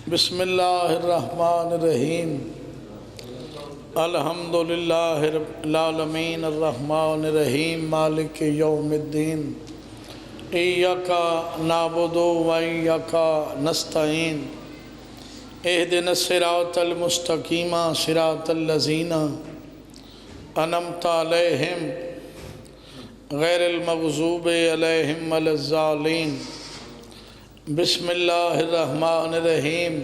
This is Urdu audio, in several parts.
بسم اللہ الرحمن الرحیم الحمدللہ رب العالمین الرحمن الرحیم مالک یوم الدین ایاک نعبد و ایاک نستعین اہدنا الصراط المستقیم صراط الذین انعمت علیہم غیر المغضوب علیہم ولا الضالین بسم اللہ الرحمن الرحیم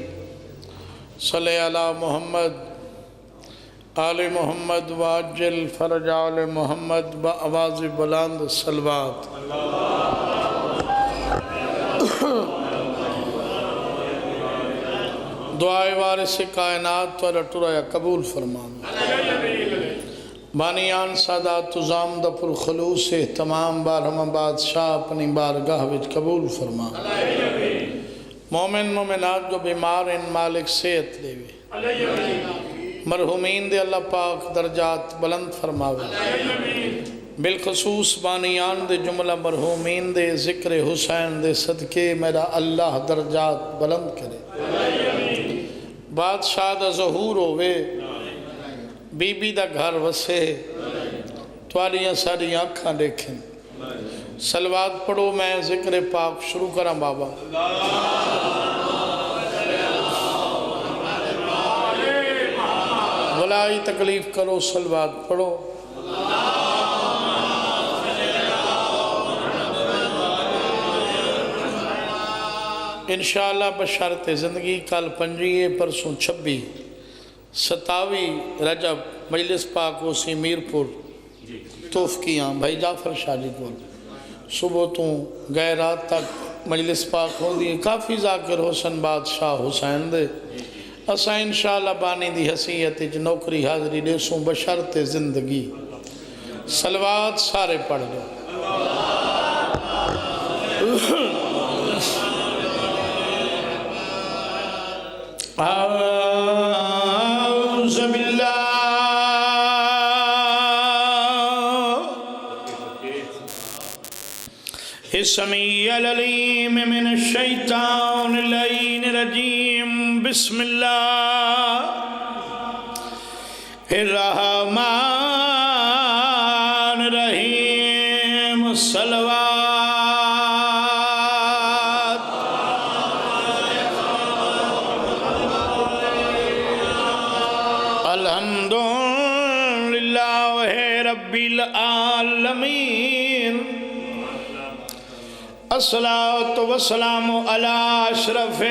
صلی علی محمد آل محمد واجل فرج آل محمد بآواز بلند صلوات دعائے وارث کائنات پر اٹھرایا قبول فرمانا بانیان سادات زامدہ پر خلوص تمام بارہم بادشاہ اپنی بارگاہ وچ قبول فرمانا مومن مومنات جو بیمار ان مالک صحت دے مرحومین دے اللہ پاک درجات بلند فرماوے بالخصوص بانیان دے جملہ مرحومین دے ذکر حسین دے صدقے میرا اللہ درجات بلند کرے بادشاہ دا ظہور ہوئے بی بی دا گھر وسے تواریاں ساری آنکھاں دیکھیں سلوات پڑھو میں ذکر پاک شروع کریں بابا بلائی تکلیف کرو سلوات پڑھو انشاءاللہ بشارت زندگی کل 5 پرسوں 26 27 رجب مجلس پاک اسی میرپور توفقیاں بھائی جعفر شاہ جی کو صبح تو گئے رات تک مجلس پاک ہو دی کافی ذاکر حسن بادشاہ حسین دے اسا انشاءاللہ بانی دی حسیت جو نوکری حاضری دے سوں بشرط زندگی سلوات سارے پڑھ دو اعوذ باللہ السمیع العلیم من الشیطان اللعین الرجیم بسم اللہ الرحمن الرحیم الصلوات رب العالمین الصلاة والسلام علی اشرف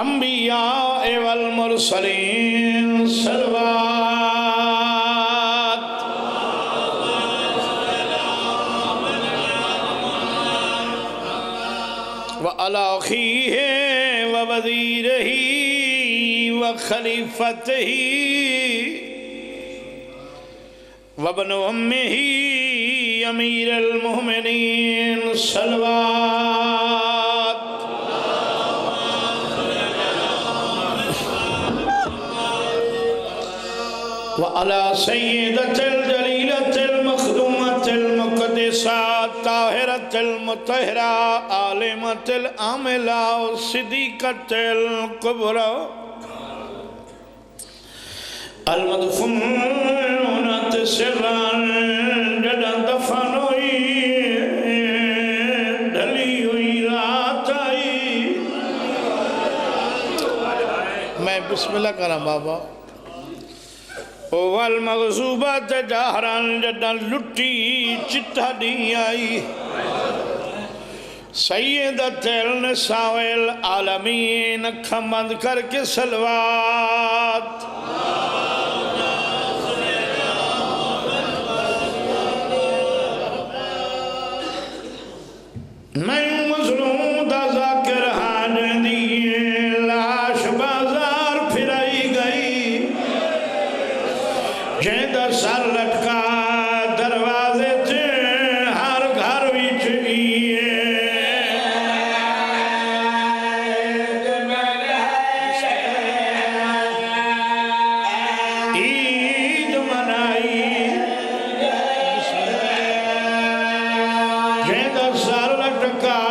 الانبیاء والمرسلین صلوات وعلی اخیہ ووزیرہ وخلیفتہ وابن امہ امیر المؤمنین صلوات وعلى سیدۃ الجلیلۃ المخدومۃ المقدسۃ طاہرۃ المطہرہ عالمۃ العاملہ صدیقۃ الکبریٰ المدفونات سران جدن دفن ہوئی ڈھلی ہوئی رات آئی میں بسم اللہ کرا بابا والمغزوبات جہران جدن لٹی چٹا دی آئی سیدت النساء العالمین اکھاں بند کر کے سلوات میں مظلوم دا ذاکر حاج دیئے لاش بازار پھرائی گئی جیدہ سر لٹکا دروازے تھے ہر گھر وچ عید منائی جیدہ سر لٹکا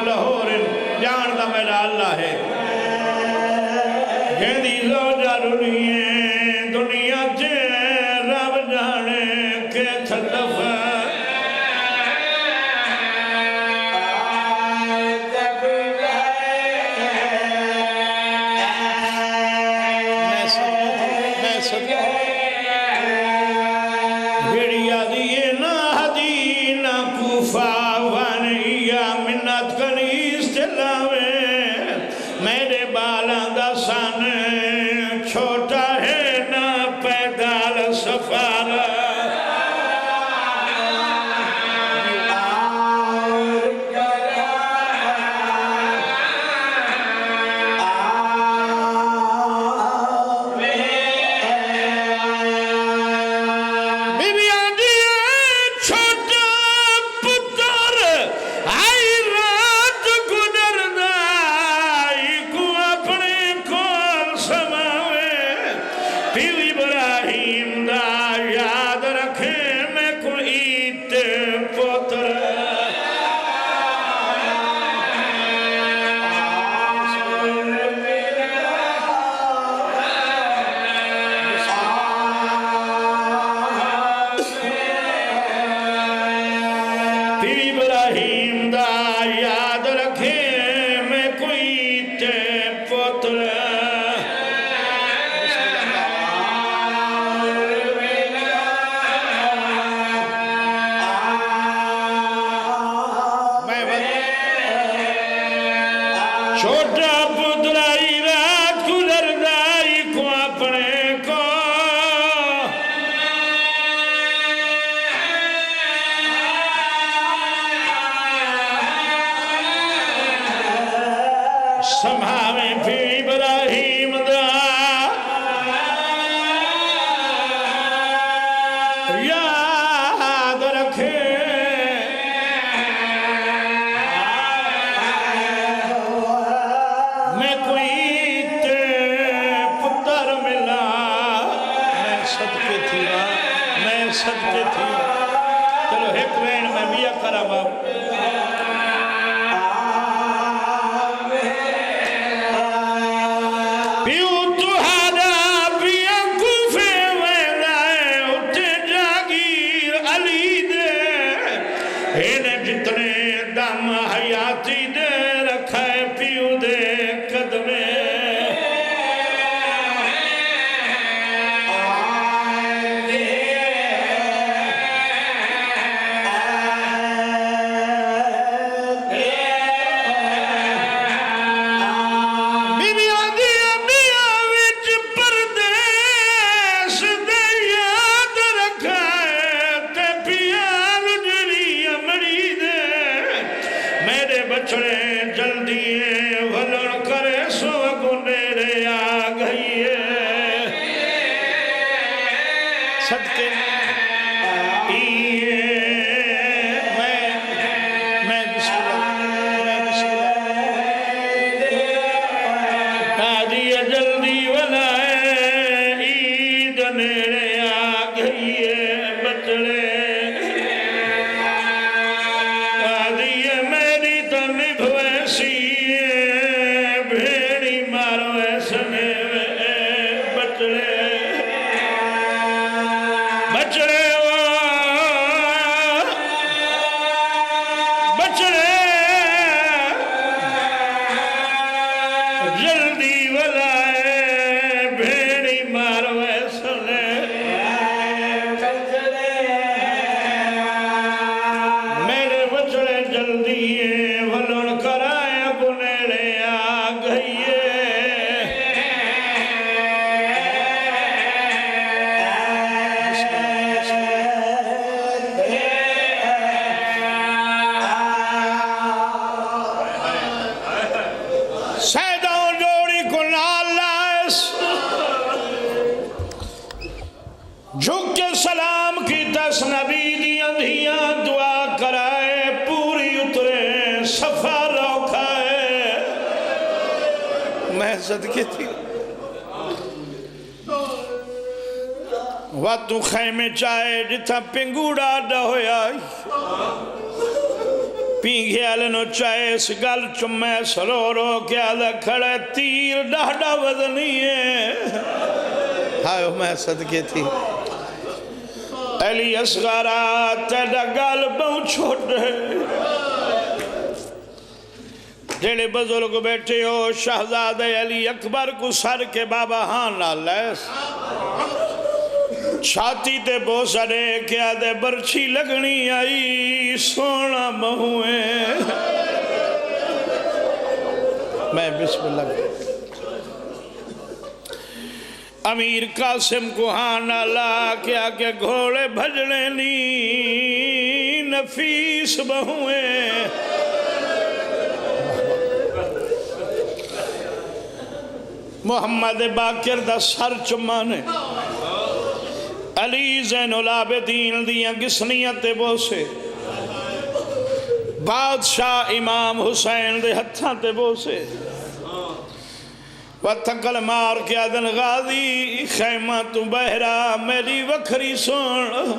لاہور جان دا میرا اللہ ہے جہدی زوجہ رلیے دنیا تے رب جانے کے تھلف جھک کے سلام کی دس نبی دی اندھیاں دعا کرائے پوری اترے صفا روکھائے میں صدقے تھی واتو خیمے چاہے جتھا پنگوڑا ڈا ہویا پینگھے نو چائس گل چمے سرو رو کیا دے کھڑے تیر ڈاڑا وزنی ہے ہائے میں صدقے تھی علی اصغرہ تیڑا گل بہت چھوٹ ہے جڑے بزرگ بیٹھے ہو شہزادہ علی اکبر کو سر کے بابا ہاں نالیس چھاتی تے بوسڑے کیا دے برچھی لگنی آئی سونا بہویں میں بسم اللہ امیر قاسم کو ہاں نالا کیا کہ گھوڑے بھجنے نی نفیس بہویں محمد باقر دا سر چمانے علی زین العابدین دیاں گسنیت بوسے بادشاہ امام حسین دے ہتھاں تے بوسے وَتَقَلْ مار کیا دن غازی خیمہ تو بہرا میری وکھری سن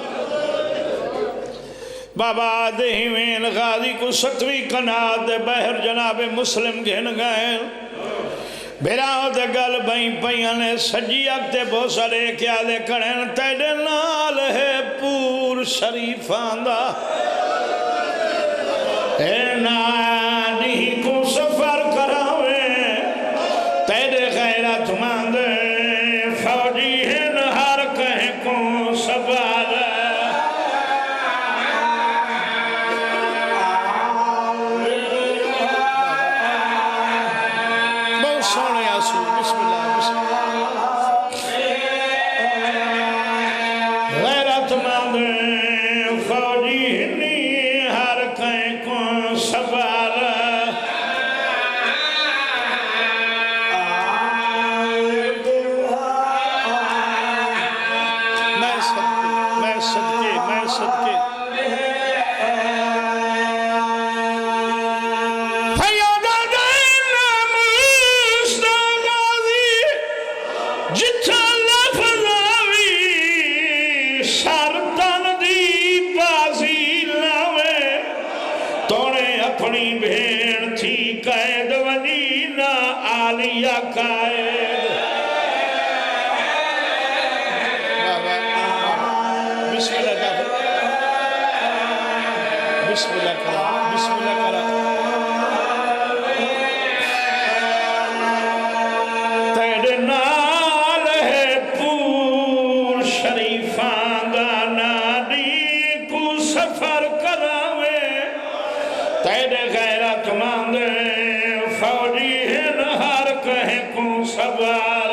بابا دہیوین غازی کو ستوی کنات بہر جناب مسلم گھن گئے بھیراؤ دے گل بائیں پائیانے سجی اکتے بوسرے کیا دے کڑین تیڑے نال ہے پور شریفان دا اے نانی کو سفر کراوے تیڑے غیرت ماندے فوجی ہیں ہر کہیں کو سفر اپنی بھین تھی قید ونینا آلیہ قائد بسم اللہ جعفر بسم اللہ کرا بسم اللہ کرا تیرے نال ہے پور شریفان دا نادی کو سفر کراوے تیرے غیرت ماندے فوجی ہیں ہر کہیں کو سوار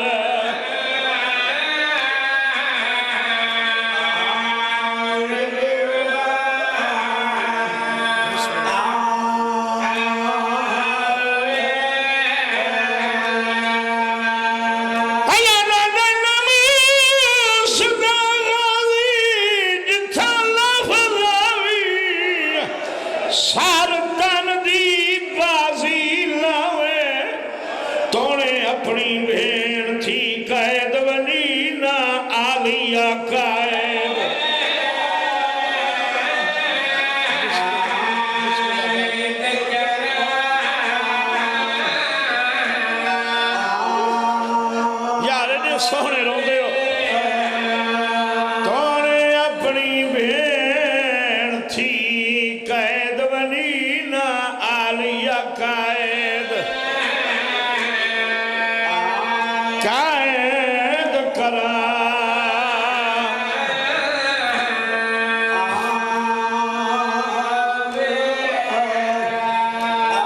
اپنی بھین تھی قید ونینا آلیہ قائد یار نے سونے رو دے ہو تونے اپنی بھین تھی قید ونینا آلیہ قائد قائد کرا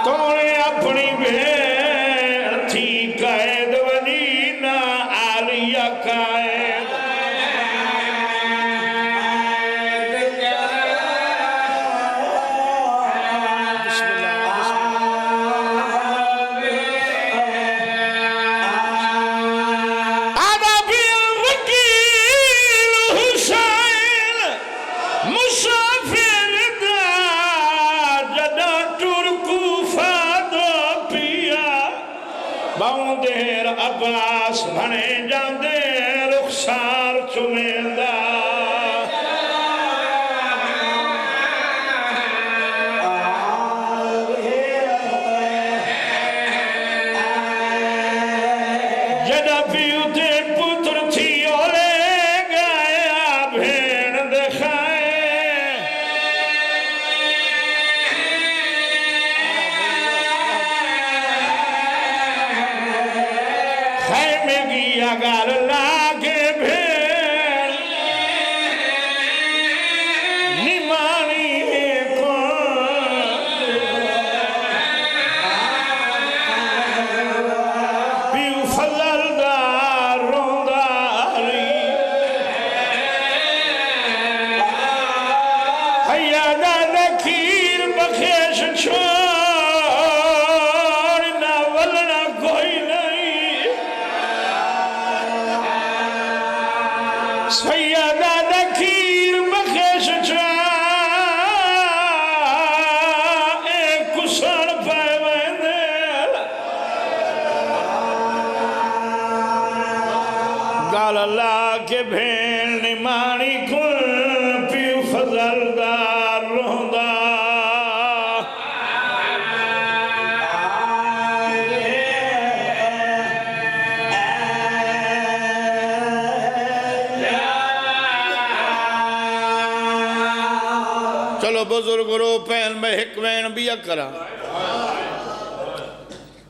تو نے اپنی بہن تھی قائد ونینا آلیہ قائد باؤں دیر عباس بھنے جاندے رخسار چمیندہ سیدہ دکیر بخیش چھوڑ نہ ولنا کوئی نہیں سیدہ دکیر بخیش چھوڑ ایک کسر پائے ویندے گال اللہ کے بھین نمانی کن پیو فضل دار روندہ چلو بزرگ رو پین میں حکمین بھی اکرا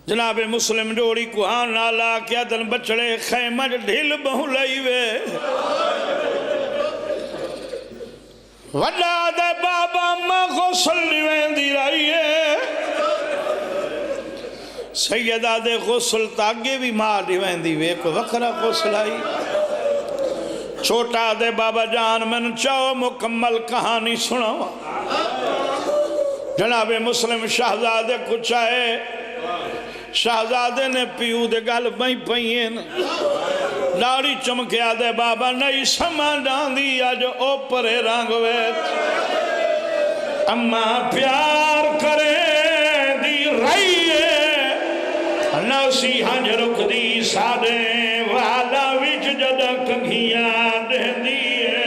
جناب مسلم جوڑی کوہان نالا کیا دن بچڑے خیمہ ڈھیل بہو لئی وے وڈا دے بابا ماں غسل لیویں رہی ہے سیدہ دے غسل تاگے بھی مار لیویں وے کو وکرہ غسل آئی چھوٹا دے بابا جان من چاہو مکمل کہانی سنو جناب مسلم شہزادے کچھ آئے شہزادے نے پیو دے گل بھائی پہین داڑی چمکیا دے بابا نئی سمان ڈاندی آج اوپرے رنگ ویت اما پیار کرے دی رہیے نوسی ہنج رکھ دی سادے والا وچ جدک گھیاں دے دیئے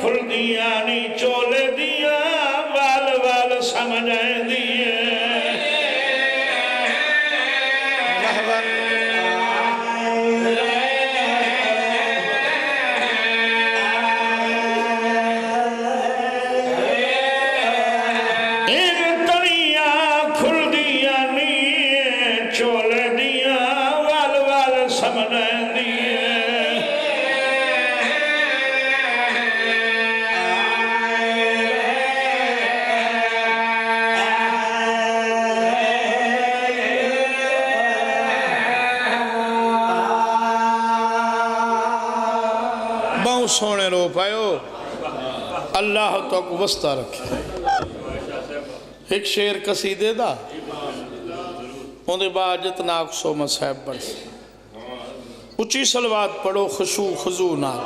کھل دیا نی چولے دیا وال وال سمجھائیں دیئے ان تڑیاں کھل دیا نی چولے دیا وال وال سمجھائیں دیئے سونے رو پائیو اللہ تو کو وسطہ رکھے ایک شیر قصیدے دا اندھے بعد جتنا اکسو مصحب برس اچھی صلوات پڑھو خشوع خضوع نال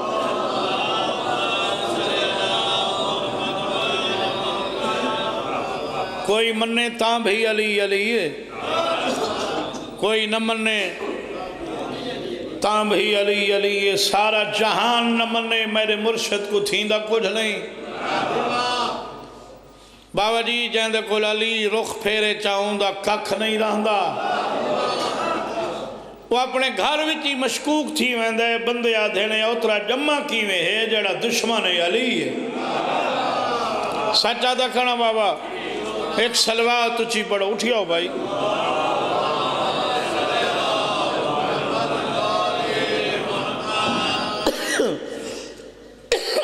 کوئی مننے تاں بھی علی علی ہے کوئی نہ مننے تاں بھی علی علی یہ سارا جہان نہ منے میرے مرشد کو تھیندہ کچھ نہیں بابا جی جہندے کل علی رخ پھیرے چاہوں دا ککھ نہیں رہندا وہ اپنے گھر وچی مشکوک تھی ویندے بندے آدھے نے اترا جمع کی میں ہے جڑا دشمن علی ہے سچا دکھنا بابا ایک سلوات تچی پڑھو اٹھیاؤ بھائی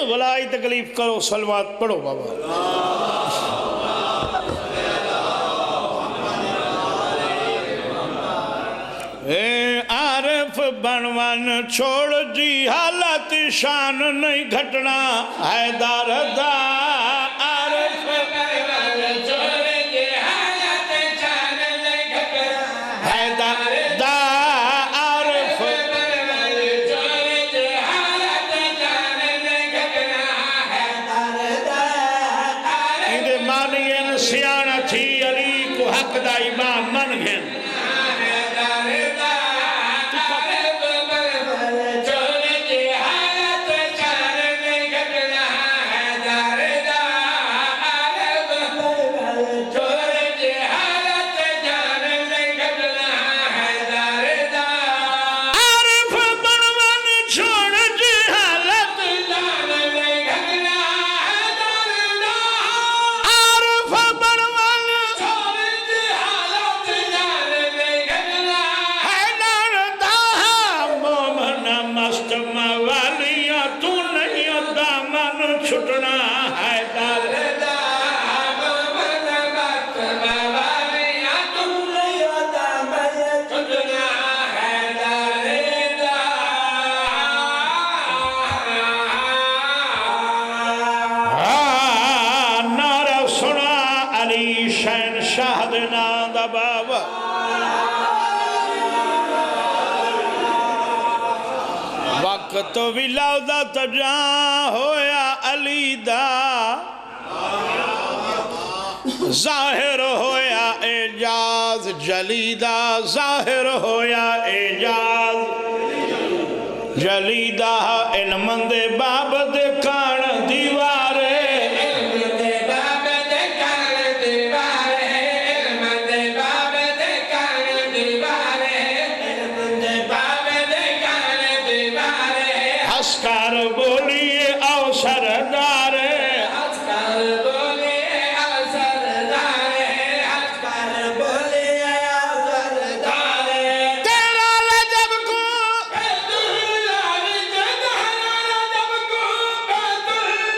بلائی تکلیف کرو سلوات پڑھو بابا عارف بنوان چھوڑ جی حالت شان نہیں گھٹنا حیدر دا عارف بنوان چھوڑ جی حالت شان نہیں گھٹنا حیدر دا عارف بنوان چھوڑ جی حالت شان نہیں گھٹنا حیدر دا عارف مانین سیانہ تھی علی کو حق دا امام من گھن عارف دا بابا وقت ولادت جاں ہویا علی دا ظاہر ہویا اعجاز جلیدہ ظاہر ہویا اعجاز جلیدہ علم دے باب دے کان دیوارے علم دے باب دے کان دیوارے علم دے باب دے کان دیوارے علم دے باب دے کان دیوارے ہسکار بولیے او سردارے ہسکار بولیے او سردارے ہسکار بولیے او سردارے تیرا لجب کو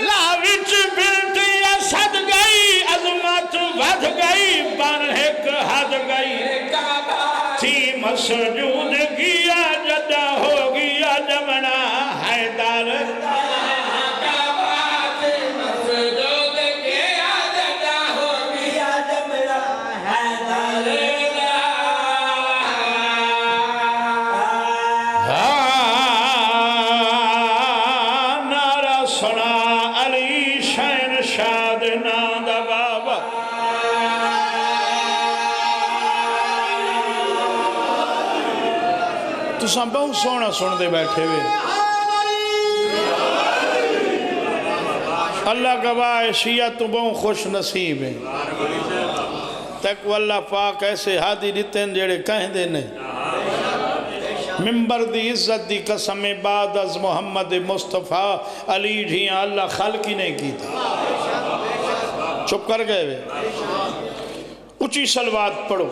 لاوچ بلٹی اسد گئی عظمت ودھ گئی بن ایک حد گئی تھی مسجود گیا جدہ ہو گیا جمنا حیدر مسجود گیا جدہ ہو گیا جمنا حیدر نعرہ سنا علی شہن شاد ناند بابا تو ساں بہت سونا سن دے بیٹھے ہوئے اللہ گواہ شیعہ تو بہت خوش نصیب ہیں تک واللہ پاک ایسے ہادی دیتیں جڑے کہیں دینے ممبر دی عزت دی قسم بعد از محمد مصطفیٰ علی جھیاں اللہ خلق ہی نہیں کی تھا چپ کر گئے وے اچھی صلوات پڑھو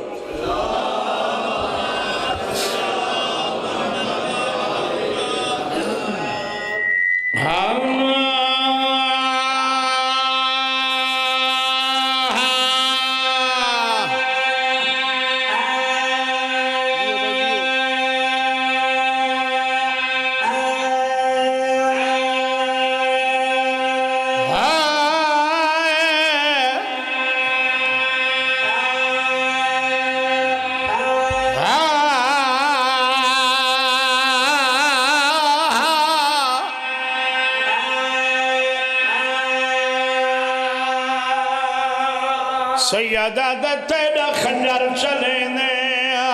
سیدہ دا تیرا خنجر چلے نے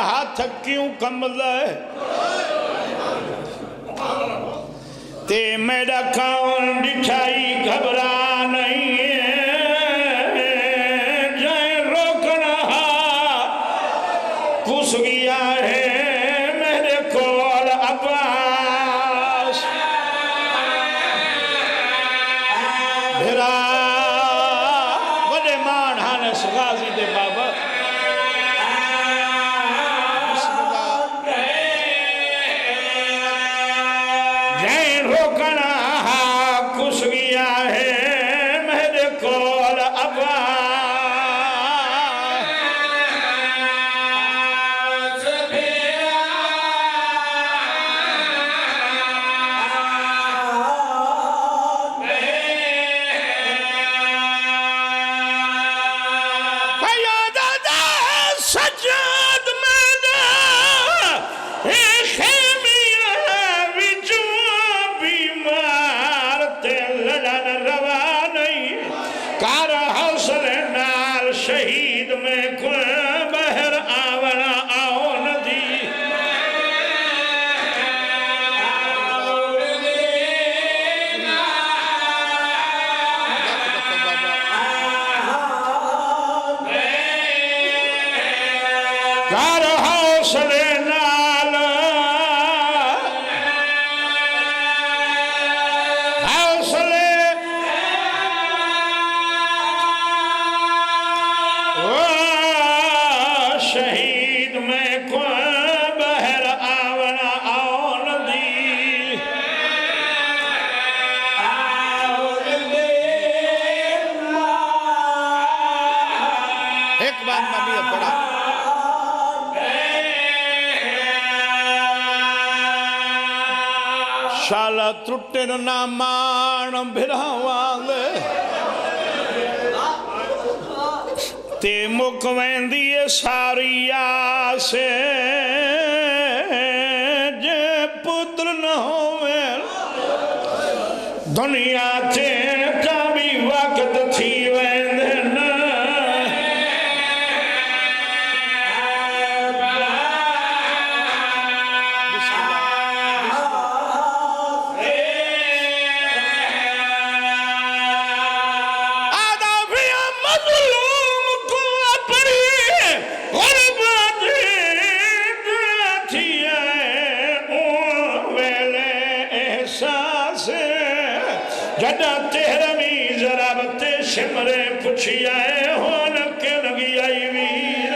ہاتھ کیوں کملے تے میرا کون ڈٹھائی گھبرا نہیں جائیں روکنا کس گیا ہے میرے کول عباس بھرا غازی دے بابا جائیں روکنا کس گیا ہے میرے کول عباس سجاد مینا خیمیہ وچوں بیمار تے لڑن روا نہیں کار حوصل نال شہید میں کوئی بہر آونا آون دی کار حوصل نال حوصل شہید میں کوئی بہر آونا آون دی ایک بات میں بھی پڑھا شالا ترٹن نامان بھراوان تے مکوین دیئے ساری آسے جے پتر نہ ہوئے دنیا تے کبھی وقت تھی ویندن جڑا تیرمی ضرابت شمرے پچھی آئے ہون کے لگی آئی ویر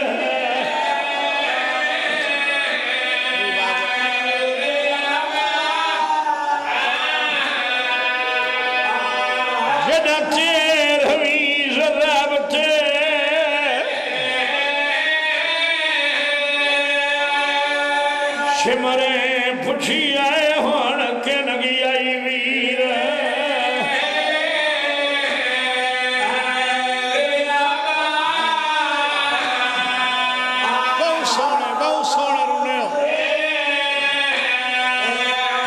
جڑا تیرمی ضرابت شمرے پچھی آئے ہون کے لگی آئی ویر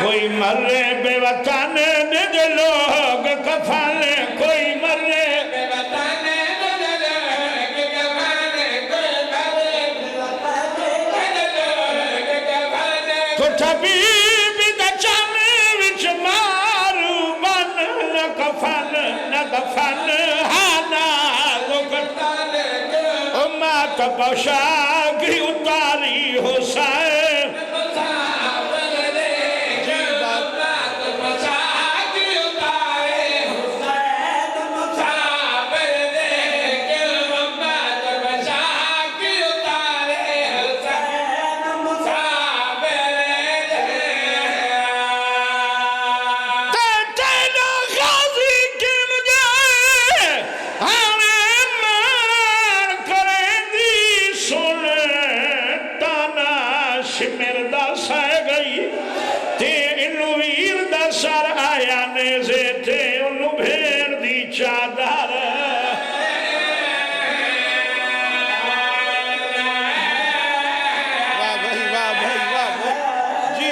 کوئی مرے بے وطن نج لوگ کفن کوئی مرے بے وطن نج لوگ کفن کوئی مرے بے وطن نج لوگ کفن تو طبیب دا چانے وچ مارو بن نہ کفن نہ دفن ہانا لوگتن امت پوشاک اتاری حسین چادر واہ بھائی واہ بھائی واہ جی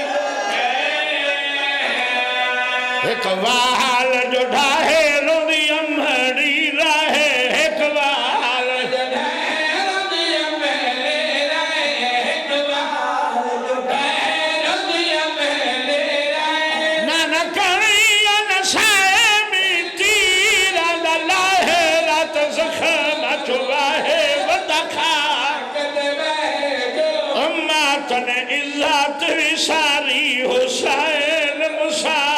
ایک وال جو ڈھاہے روی امڑی راہے ایک وال جو ڈھاہے روی امڑی راہے ایک وال جو ڈھاہے روی امڑی راہے نانا کری انسائے امت نے عزت ساری حسین مسا